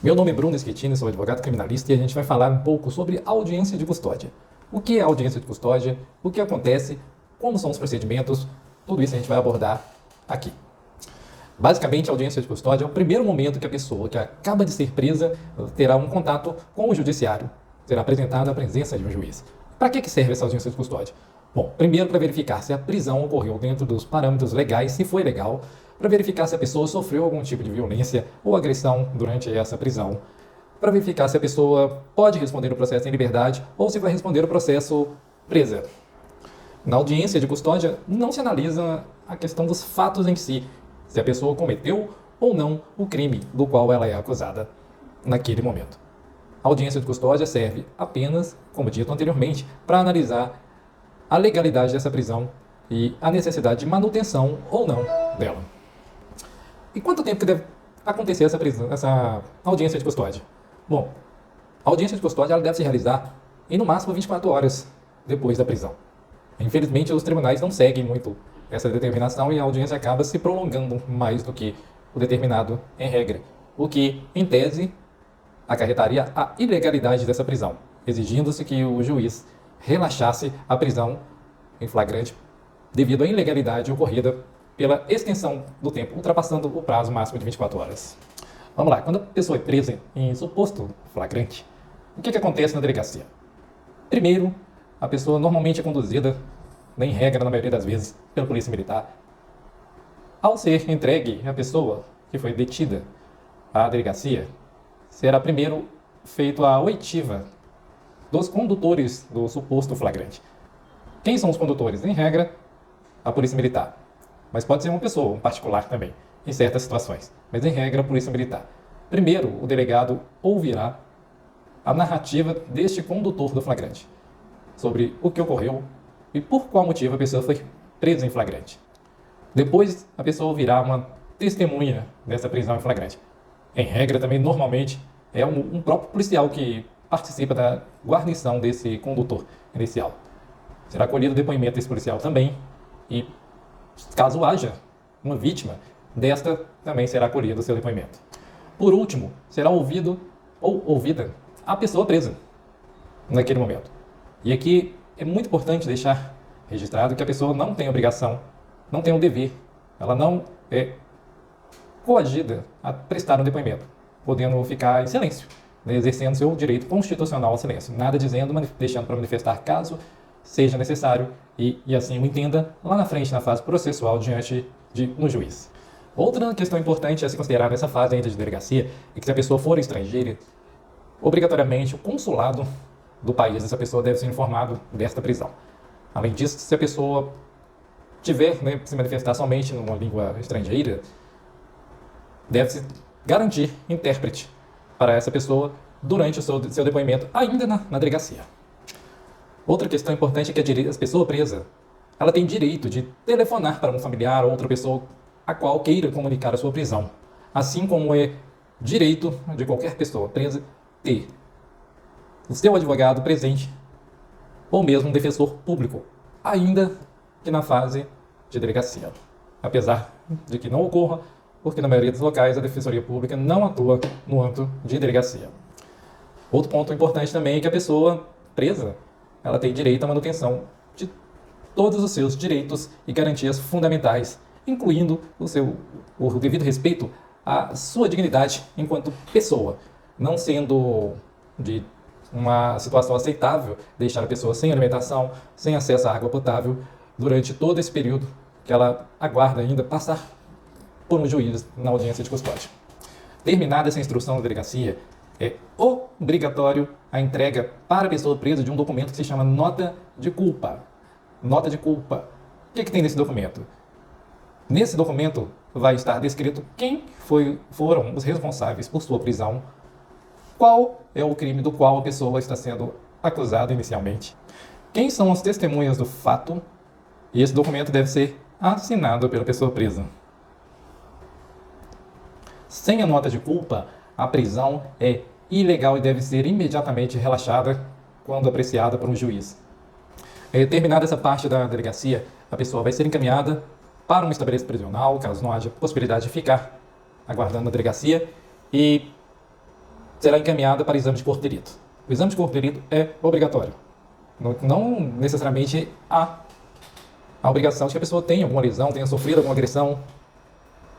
Meu nome é Bruno Schettini, sou advogado criminalista e a gente vai falar um pouco sobre audiência de custódia. O que é audiência de custódia, o que acontece, como são os procedimentos, tudo isso a gente vai abordar aqui. Basicamente, a audiência de custódia é o primeiro momento que a pessoa que acaba de ser presa terá um contato com o judiciário, será apresentada à presença de um juiz. Para que serve essa audiência de custódia? Bom, primeiro para verificar se a prisão ocorreu dentro dos parâmetros legais, se foi legal, para verificar se a pessoa sofreu algum tipo de violência ou agressão durante essa prisão, para verificar se a pessoa pode responder o processo em liberdade ou se vai responder o processo presa. Na audiência de custódia, não se analisa a questão dos fatos em si, se a pessoa cometeu ou não o crime do qual ela é acusada naquele momento. A audiência de custódia serve apenas, como dito anteriormente, para analisar a legalidade dessa prisão e a necessidade de manutenção ou não dela. E quanto tempo que deve acontecer essa audiência de custódia? Bom, a audiência de custódia ela deve se realizar em no máximo 24 horas depois da prisão. Infelizmente, os tribunais não seguem muito essa determinação e a audiência acaba se prolongando mais do que o determinado em regra, o que, em tese, acarretaria a ilegalidade dessa prisão, exigindo-se que o juiz relaxasse a prisão em flagrante devido à ilegalidade ocorrida pela extensão do tempo, ultrapassando o prazo máximo de 24 horas. Vamos lá, quando a pessoa é presa em suposto flagrante, o que acontece na delegacia? Primeiro, a pessoa normalmente é conduzida, em regra, na maioria das vezes, pela polícia militar. Ao ser entregue a pessoa que foi detida à delegacia, será primeiro feito a oitiva dos condutores do suposto flagrante. Quem são os condutores? Em regra, a polícia militar. Mas pode ser uma pessoa, um particular também, em certas situações. Mas, em regra, a polícia militar. Primeiro, o delegado ouvirá a narrativa deste condutor do flagrante sobre o que ocorreu e por qual motivo a pessoa foi presa em flagrante. Depois, a pessoa ouvirá uma testemunha dessa prisão em flagrante. Em regra, também, normalmente, é um próprio policial que participa da guarnição desse condutor inicial. Será colhido o depoimento desse policial também e, caso haja uma vítima, desta também será colhido o seu depoimento. Por último, será ouvido ou ouvida a pessoa presa naquele momento. E aqui é muito importante deixar registrado que a pessoa não tem obrigação, não tem o dever, ela não é coagida a prestar um depoimento, podendo ficar em silêncio, exercendo seu direito constitucional ao silêncio, nada dizendo, deixando para manifestar caso seja necessário e assim o entenda lá na frente, na fase processual, diante de um juiz. Outra questão importante a se considerar nessa fase ainda de delegacia é que se a pessoa for estrangeira, obrigatoriamente o consulado do país dessa pessoa deve ser informado desta prisão. Além disso, se a pessoa tiver, se manifestar somente numa língua estrangeira, deve-se garantir intérprete para essa pessoa durante o seu depoimento, ainda na delegacia. Outra questão importante é que a pessoa presa, ela tem direito de telefonar para um familiar ou outra pessoa a qual queira comunicar a sua prisão, assim como é direito de qualquer pessoa presa ter o seu advogado presente ou mesmo um defensor público, ainda que na fase de delegacia. Apesar de que não ocorra, porque na maioria dos locais a defensoria pública não atua no âmbito de delegacia. Outro ponto importante também é que a pessoa presa, ela tem direito à manutenção de todos os seus direitos e garantias fundamentais, incluindo o devido respeito à sua dignidade enquanto pessoa, não sendo de uma situação aceitável deixar a pessoa sem alimentação, sem acesso à água potável, durante todo esse período que ela aguarda ainda passar por um juiz na audiência de custódia. Terminada essa instrução da delegacia, é obrigatório a entrega para a pessoa presa de um documento que se chama nota de culpa. Nota de culpa. O que tem nesse documento? Nesse documento vai estar descrito quem foram os responsáveis por sua prisão, qual é o crime do qual a pessoa está sendo acusada inicialmente, quem são as testemunhas do fato, e esse documento deve ser assinado pela pessoa presa. Sem a nota de culpa, a prisão é ilegal e deve ser imediatamente relaxada quando apreciada por um juiz. Terminada essa parte da delegacia, a pessoa vai ser encaminhada para um estabelecimento prisional, caso não haja possibilidade de ficar aguardando na delegacia, e será encaminhada para exame de corpo de delito. O exame de corpo de delito é obrigatório. Não necessariamente há a obrigação de que a pessoa tenha alguma lesão, tenha sofrido alguma agressão.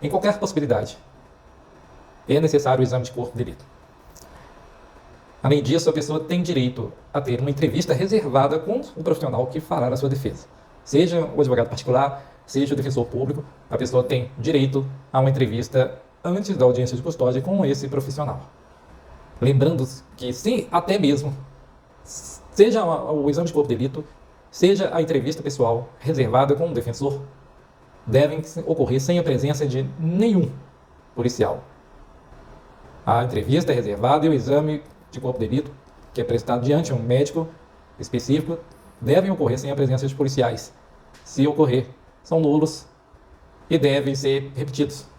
Em qualquer possibilidade, é necessário o exame de corpo de delito. Além disso, a pessoa tem direito a ter uma entrevista reservada com o profissional que fará a sua defesa. Seja o advogado particular, seja o defensor público, a pessoa tem direito a uma entrevista antes da audiência de custódia com esse profissional. Lembrando que, sim, até mesmo, seja o exame de corpo de delito, seja a entrevista pessoal reservada com o defensor, devem ocorrer sem a presença de nenhum policial. A entrevista é reservada e o exame de corpo de delito, que é prestado diante de um médico específico, devem ocorrer sem a presença de policiais. Se ocorrer, são nulos e devem ser repetidos.